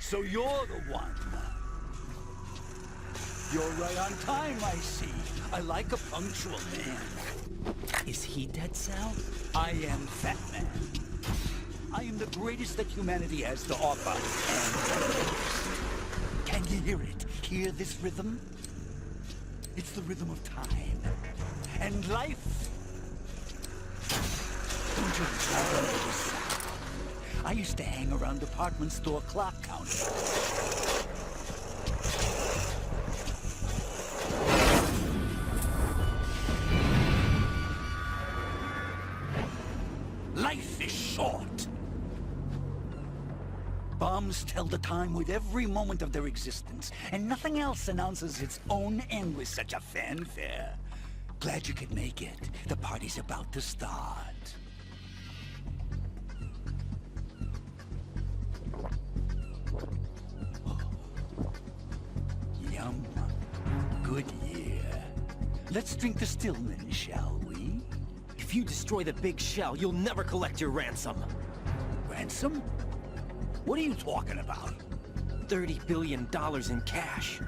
So you're the one. You're right on time, I see. I like a punctual man. Is he Dead Cell? I am Fat Man. I am the greatest that humanity has to offer. And can you hear it? Hear this rhythm? It's the rhythm of time. And life. Don't you love this sound? I used to hang around department store clock counters. Life is short. Bombs tell the time with every moment of their existence, and nothing else announces its own end with such a fanfare. Glad you could make it. The party's about to start. Yum. Good year. Let's drink the Stillman, shall we? If you destroy the big shell, you'll never collect your ransom. Ransom? What are you talking about? $30 billion in cash.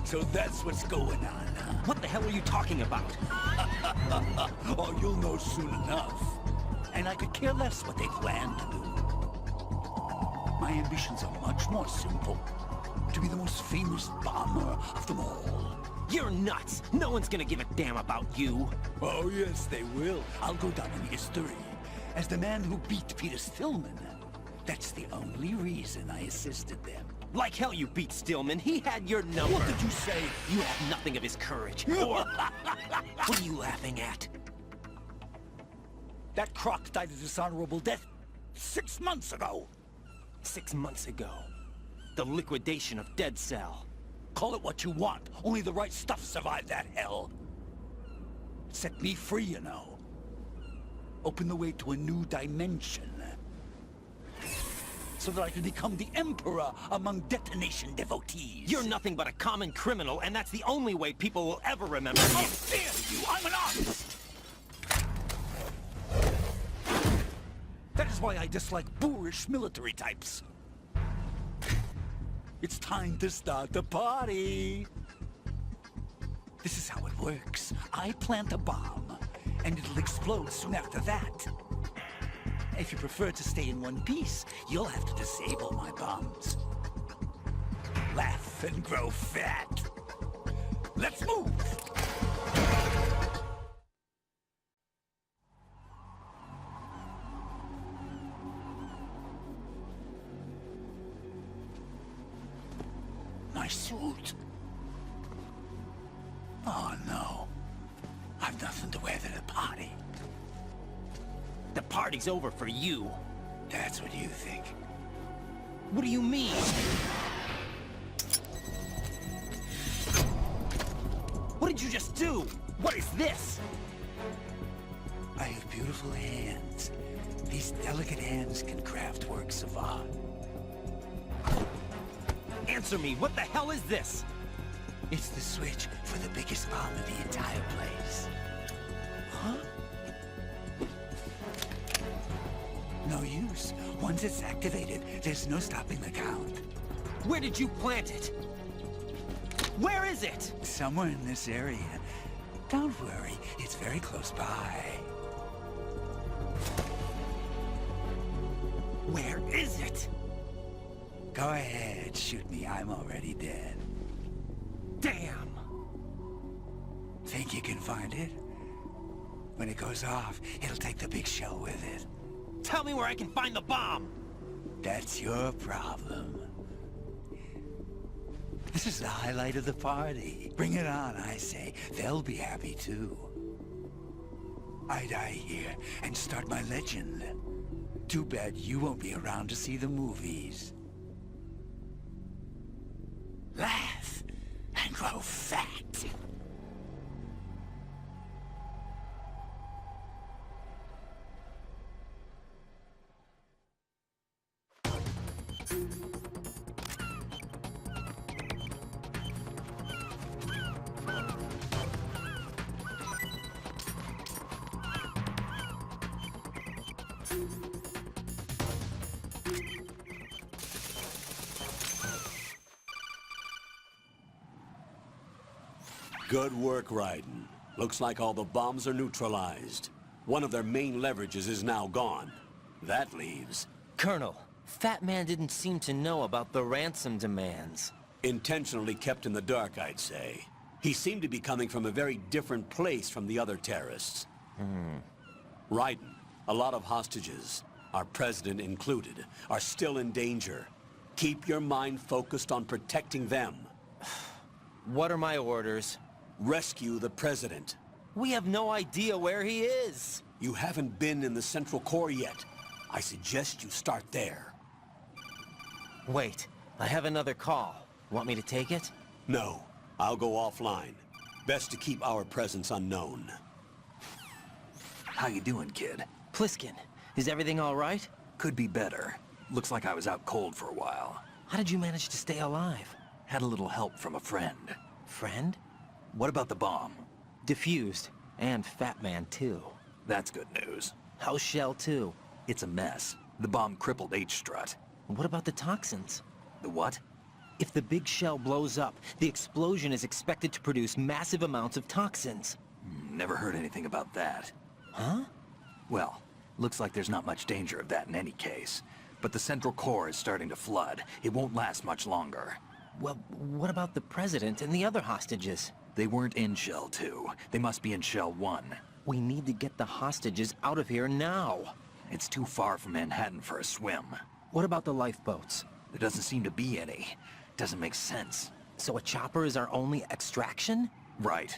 So that's what's going on, huh? What the hell are you talking about? Oh, you'll know soon enough. And I could care less what they plan to do. My ambitions are much more simple. To be the most famous bomber of them all. You're nuts! No one's gonna give a damn about you! Oh, yes, they will. I'll go down in history as the man who beat Peter Stillman. That's the only reason I assisted them. Like hell you beat Stillman. He had your number. What did you say? You have nothing of his courage. Or... what are you laughing at? That croc died a dishonorable death 6 months ago. 6 months ago. The liquidation of Dead Cell. Call it what you want. Only the right stuff survived that hell. Set me free, you know. Open the way to a new dimension. So that I can become the Emperor among detonation devotees. You're nothing but a common criminal, and that's the only way people will ever remember you. How dare you! I'm an artist! That is why I dislike boorish military types. It's time to start the party. This is how it works. I plant a bomb, and it'll explode soon after that. If you prefer to stay in one piece, you'll have to disable my bombs. Laugh and grow fat. Let's move! My suit. Oh no. I've nothing to wear to the party. The party's over for you. That's what you think. What do you mean? What did you just do? What is this? I have beautiful hands. These delicate hands can craft works of art. Answer me, what the hell is this? It's the switch for the biggest bomb in the entire place. Huh? No use. Once it's activated, there's no stopping the count. Where did you plant it? Where is it? Somewhere in this area. Don't worry, it's very close by. Where is it? Go ahead, shoot me. I'm already dead. Damn! Think you can find it? When it goes off, it'll take the big show with it. Tell me where I can find the bomb! That's your problem. This is the highlight of the party. Bring it on, I say. They'll be happy too. I die here and start my legend. Too bad you won't be around to see the movies. Laugh and grow fat. Good work, Raiden. Looks like all the bombs are neutralized. One of their main leverages is now gone. That leaves... Colonel, Fat Man didn't seem to know about the ransom demands. Intentionally kept in the dark, I'd say. He seemed to be coming from a very different place from the other terrorists. Raiden, a lot of hostages, our president included, are still in danger. Keep your mind focused on protecting them. What are my orders? Rescue the president. We have no idea where he is. You haven't been in the Central Core yet. I suggest you start there. Wait, I have another call. Want me to take it? No, I'll go offline. Best to keep our presence unknown. How you doing, kid? Pliskin, is everything all right? Could be better. Looks like I was out cold for a while. How did you manage to stay alive? Had a little help from a friend. Friend? What about the bomb? Diffused. And Fat Man, too. That's good news. How's Shell, too? It's a mess. The bomb crippled H-Strut. What about the toxins? The what? If the big shell blows up, the explosion is expected to produce massive amounts of toxins. Never heard anything about that. Huh? Well, looks like there's not much danger of that in any case. But the Central Core is starting to flood. It won't last much longer. Well, what about the President and the other hostages? They weren't in Shell 2. They must be in Shell 1. We need to get the hostages out of here now. It's too far from Manhattan for a swim. What about the lifeboats? There doesn't seem to be any. Doesn't make sense. So a chopper is our only extraction? Right.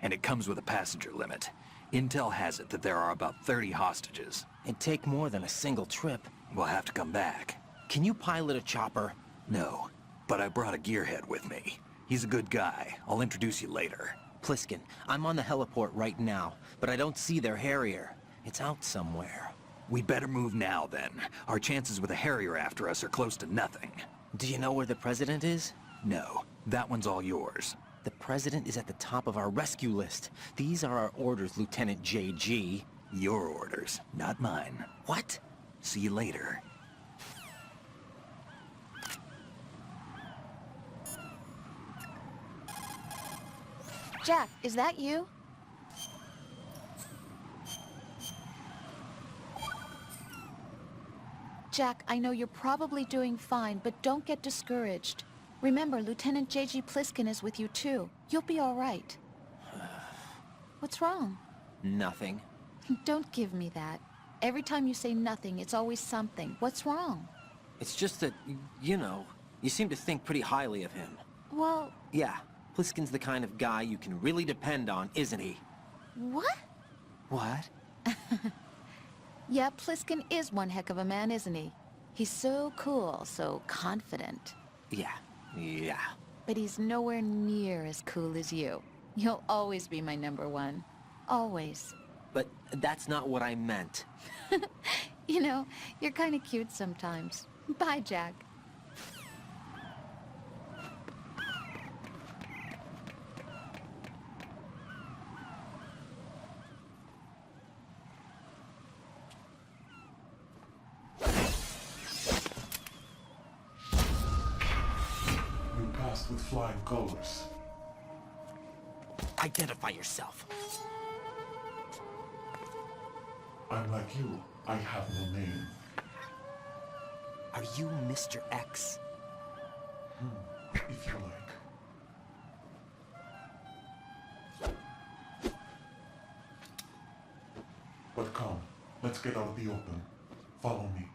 And it comes with a passenger limit. Intel has it that there are about 30 hostages. It'd take more than a single trip. We'll have to come back. Can you pilot a chopper? No, but I brought a gearhead with me. He's a good guy. I'll introduce you later. Pliskin, I'm on the heliport right now, but I don't see their Harrier. It's out somewhere. We better move now, then. Our chances with a Harrier after us are close to nothing. Do you know where the President is? No, that one's all yours. The President is at the top of our rescue list. These are our orders, Lieutenant JG. Your orders, not mine. What? See you later. Jack, is that you? Jack, I know you're probably doing fine, but don't get discouraged. Remember, Lieutenant J.G. Pliskin is with you too. You'll be all right. What's wrong? Nothing. Don't give me that. Every time you say nothing, it's always something. What's wrong? It's just that, you know, you seem to think pretty highly of him. Well, Yeah, Pliskin's the kind of guy you can really depend on, isn't he? what? What? Yeah, Pliskin is one heck of a man, isn't he? He's so cool, so confident. Yeah. But he's nowhere near as cool as you. You'll always be my number one. Always. But that's not what I meant. You know, you're kind of cute sometimes. Bye, Jack. You passed with flying colors. Identify yourself. I'm like you. I have no name. Are you Mr. X? If you like. But come, let's get out of the open. Follow me.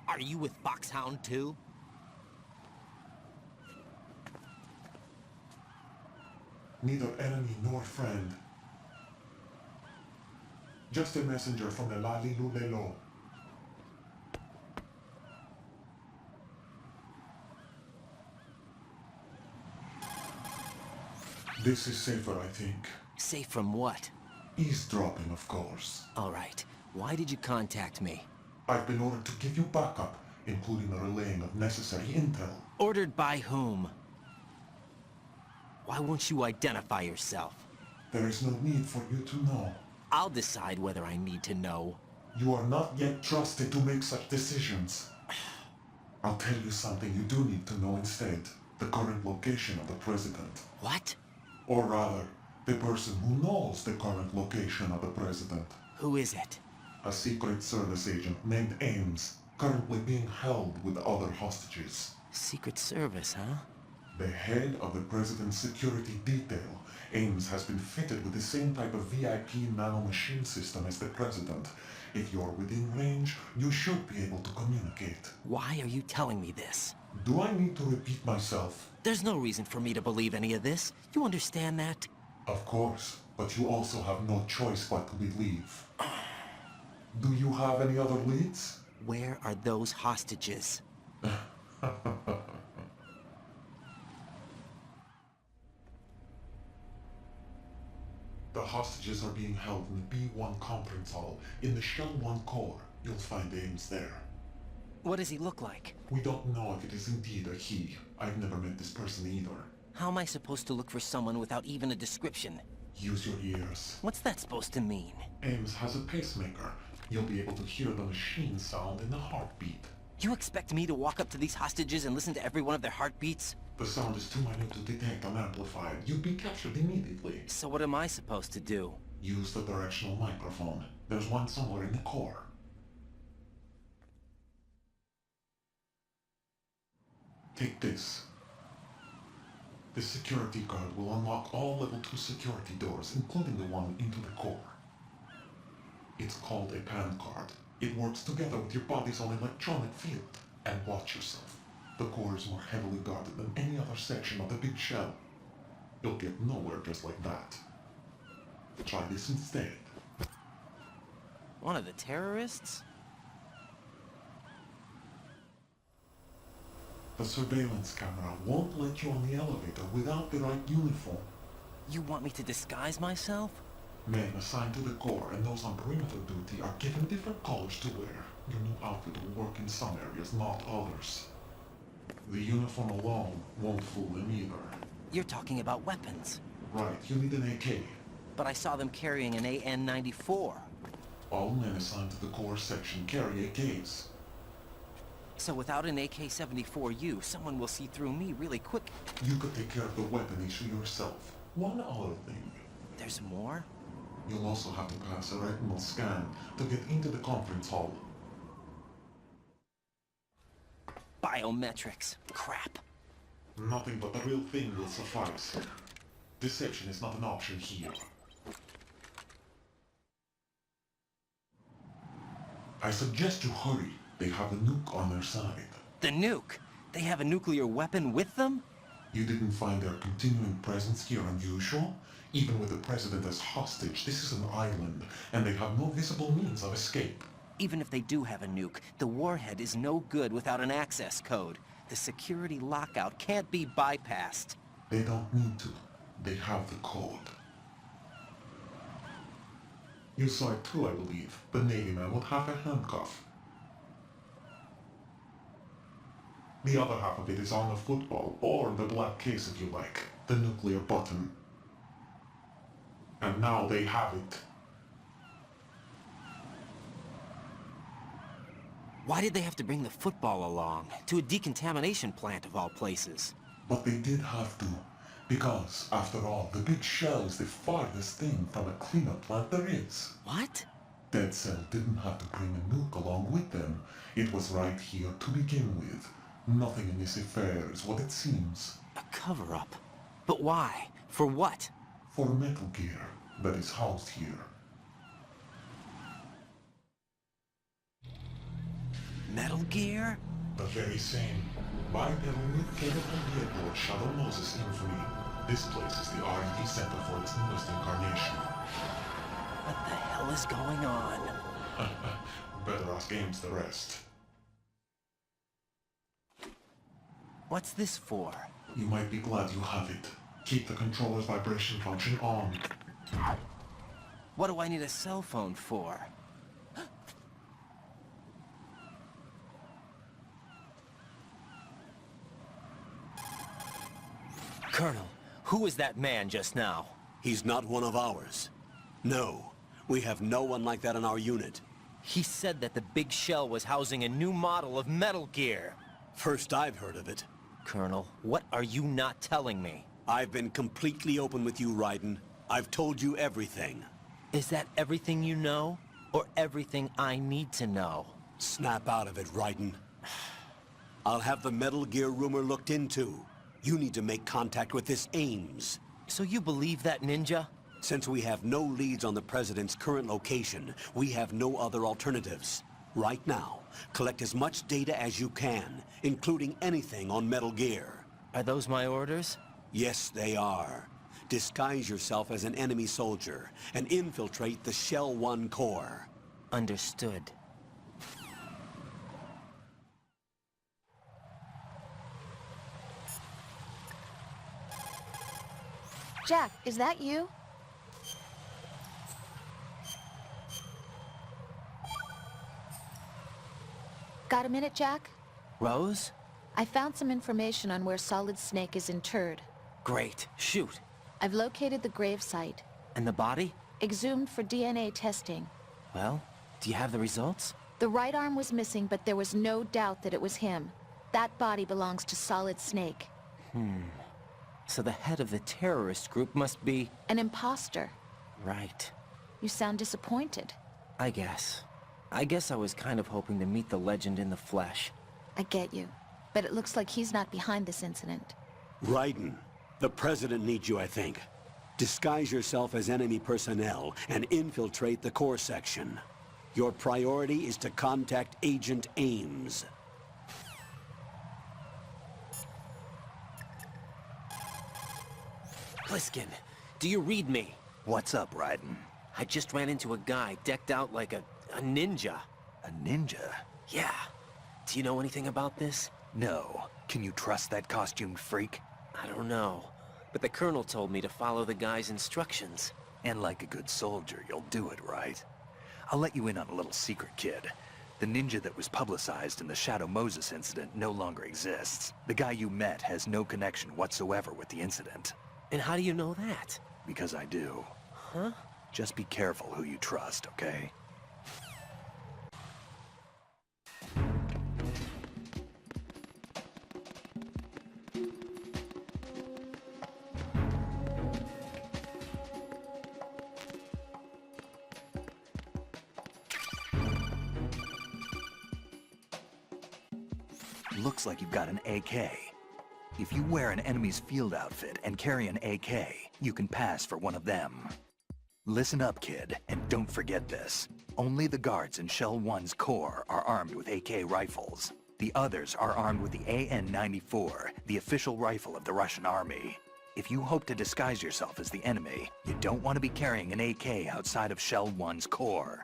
Are you with Foxhound too? Neither enemy nor friend. Just a messenger from the Lali Lulelo. This is safer, I think. Safe from what? Eavesdropping, of course. All right. Why did you contact me? I've been ordered to give you backup, including the relaying of necessary intel. Ordered by whom? Why won't you identify yourself? There is no need for you to know. I'll decide whether I need to know. You are not yet trusted to make such decisions. I'll tell you something you do need to know instead. The current location of the president. What? Or rather, the person who knows the current location of the president. Who is it? A Secret Service agent named Ames, currently being held with other hostages. Secret Service, huh? The head of the president's security detail, Ames, has been fitted with the same type of VIP nanomachine system as the president. If you're within range, you should be able to communicate. Why are you telling me this? Do I need to repeat myself? There's no reason for me to believe any of this. You understand that? Of course, but you also have no choice but to believe. Do you have any other leads? Where are those hostages? The hostages are being held in the B1 conference hall. In the Shell 1 core, you'll find Ames there. What does he look like? We don't know if it is indeed a he. I've never met this person either. How am I supposed to look for someone without even a description? Use your ears. What's that supposed to mean? Ames has a pacemaker. You'll be able to hear the machine sound in the heartbeat. You expect me to walk up to these hostages and listen to every one of their heartbeats? The sound is too minute to detect and amplify it. You'd be captured immediately. So what am I supposed to do? Use the directional microphone. There's one somewhere in the core. Take this. This security card will unlock all level 2 security doors, including the one into the core. It's called a PAN card. It works together with your body's own electronic field. And watch yourself. The core is more heavily guarded than any other section of the big shell. You'll get nowhere just like that. Try this instead. One of the terrorists? The surveillance camera won't let you on the elevator without the right uniform. You want me to disguise myself? Men assigned to the core and those on perimeter duty are given different colors to wear. Your new outfit will work in some areas, not others. The uniform alone won't fool them either. You're talking about weapons. Right, you need an AK. But I saw them carrying an AN-94. All men assigned to the core section carry AKs. So without an AK-74U, someone will see through me really quick. You could take care of the weapon issue yourself. One other thing. There's more? You'll also have to pass a retinal scan to get into the conference hall. Biometrics. Crap. Nothing but the real thing will suffice. Deception is not an option here. I suggest you hurry. They have a nuke on their side. The nuke? They have a nuclear weapon with them? You didn't find their continuing presence here unusual? Even with the president as hostage, this is an island, and they have no visible means of escape. Even if they do have a nuke, the warhead is no good without an access code. The security lockout can't be bypassed. They don't need to. They have the code. You saw it too, I believe. The Navy man with half a handcuff. The other half of it is on the football, or the black case if you like. The nuclear button. And now they have it. Why did they have to bring the football along? To a decontamination plant of all places. But they did have to. Because, after all, the big shell is the farthest thing from a cleanup plant there is. What? Dead Cell didn't have to bring a nuke along with them. It was right here to begin with. Nothing in this affair is what it seems. A cover-up? But why? For what? For Metal Gear that is housed here. Metal Gear? The very same. Bipedal nuke-capable vehicle of Shadow Moses infamy. This place is the R&D center for its newest incarnation. What the hell is going on? Better ask Ames the rest. What's this for? You might be glad you have it. Keep the controller's vibration function on. What do I need a cell phone for? Colonel, who was that man just now? He's not one of ours. No, we have no one like that in our unit. He said that the big shell was housing a new model of Metal Gear. First I've heard of it. Colonel, what are you not telling me? I've been completely open with you, Raiden. I've told you everything. Is that everything you know? Or everything I need to know? Snap out of it, Raiden. I'll have the Metal Gear rumor looked into. You need to make contact with this Ames. So you believe that ninja? Since we have no leads on the President's current location, we have no other alternatives. Right now, collect as much data as you can, including anything on Metal Gear. Are those my orders? Yes, they are. Disguise yourself as an enemy soldier and infiltrate the Shell 1 core. Understood. Jack, is that you? Got a minute, Jack? Rose? I found some information on where Solid Snake is interred. Great. Shoot. I've located the gravesite. And the body? Exhumed for DNA testing. Well, do you have the results? The right arm was missing, but there was no doubt that it was him. That body belongs to Solid Snake. So the head of the terrorist group must be... An imposter. Right. You sound disappointed. I guess I was kind of hoping to meet the legend in the flesh. I get you. But it looks like he's not behind this incident. Raiden, the President needs you, I think. Disguise yourself as enemy personnel and infiltrate the core section. Your priority is to contact Agent Ames. Pliskin, do you read me? What's up, Raiden? I just ran into a guy decked out like a ninja. A ninja? Yeah. Do you know anything about this? No. Can you trust that costumed freak? I don't know. But the Colonel told me to follow the guy's instructions. And like a good soldier, you'll do it, right? I'll let you in on a little secret, kid. The ninja that was publicized in the Shadow Moses incident no longer exists. The guy you met has no connection whatsoever with the incident. And how do you know that? Because I do. Huh? Just be careful who you trust, okay? Looks like you've got an AK. If you wear an enemy's field outfit and carry an AK, you can pass for one of them. Listen up, kid, and don't forget this. Only the guards in Shell 1's core are armed with AK rifles. The others are armed with the AN-94, the official rifle of the Russian army. If you hope to disguise yourself as the enemy, you don't want to be carrying an AK outside of Shell 1's core.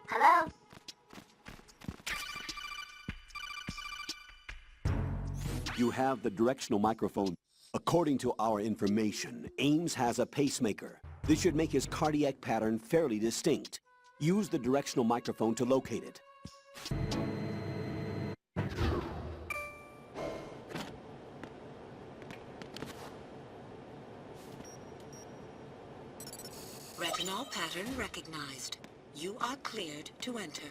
Hello? You have the directional microphone. According to our information, Ames has a pacemaker. This should make his cardiac pattern fairly distinct. Use the directional microphone to locate it. Retinol pattern recognized. You are cleared to enter.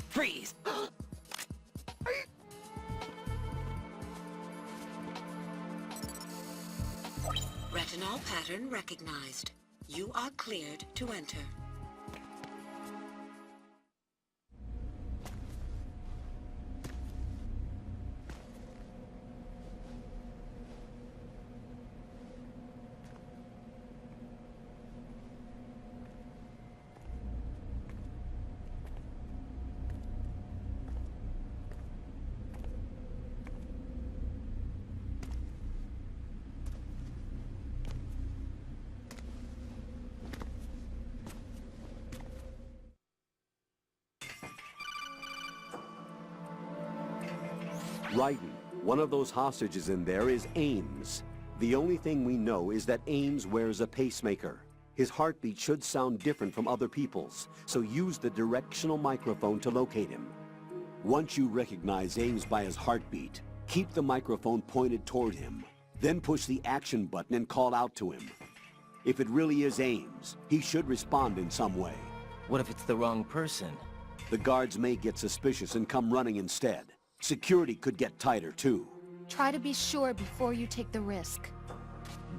Freeze! Retinol pattern recognized. You are cleared to enter. Raiden, one of those hostages in there is Ames. The only thing we know is that Ames wears a pacemaker. His heartbeat should sound different from other people's, so use the directional microphone to locate him. Once you recognize Ames by his heartbeat, keep the microphone pointed toward him. Then push the action button and call out to him. If it really is Ames, he should respond in some way. What if it's the wrong person? The guards may get suspicious and come running instead. Security could get tighter, too. Try to be sure before you take the risk.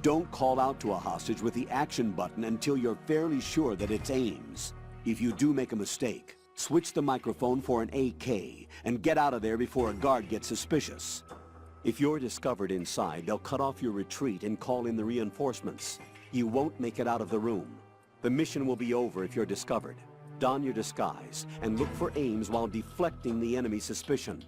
Don't call out to a hostage with the action button until you're fairly sure that it's Ames. If you do make a mistake, switch the microphone for an AK and get out of there before a guard gets suspicious. If you're discovered inside, they'll cut off your retreat and call in the reinforcements. You won't make it out of the room. The mission will be over if you're discovered. Don your disguise and look for Ames while deflecting the enemy's suspicion.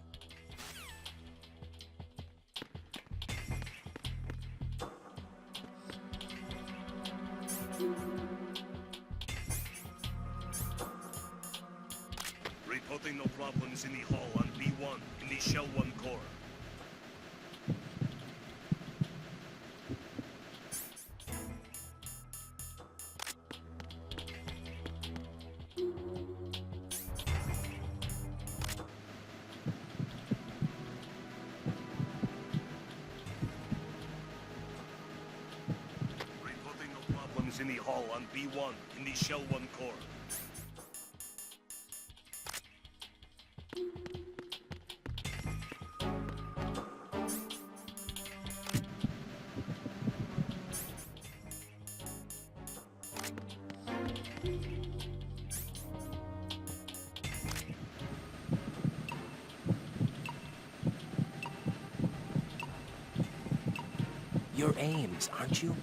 Reporting no problems in the hall on B1 in the Shell 1 core. Reporting no problems in the hall on B1 in the Shell 1 core. You're Ames, aren't you?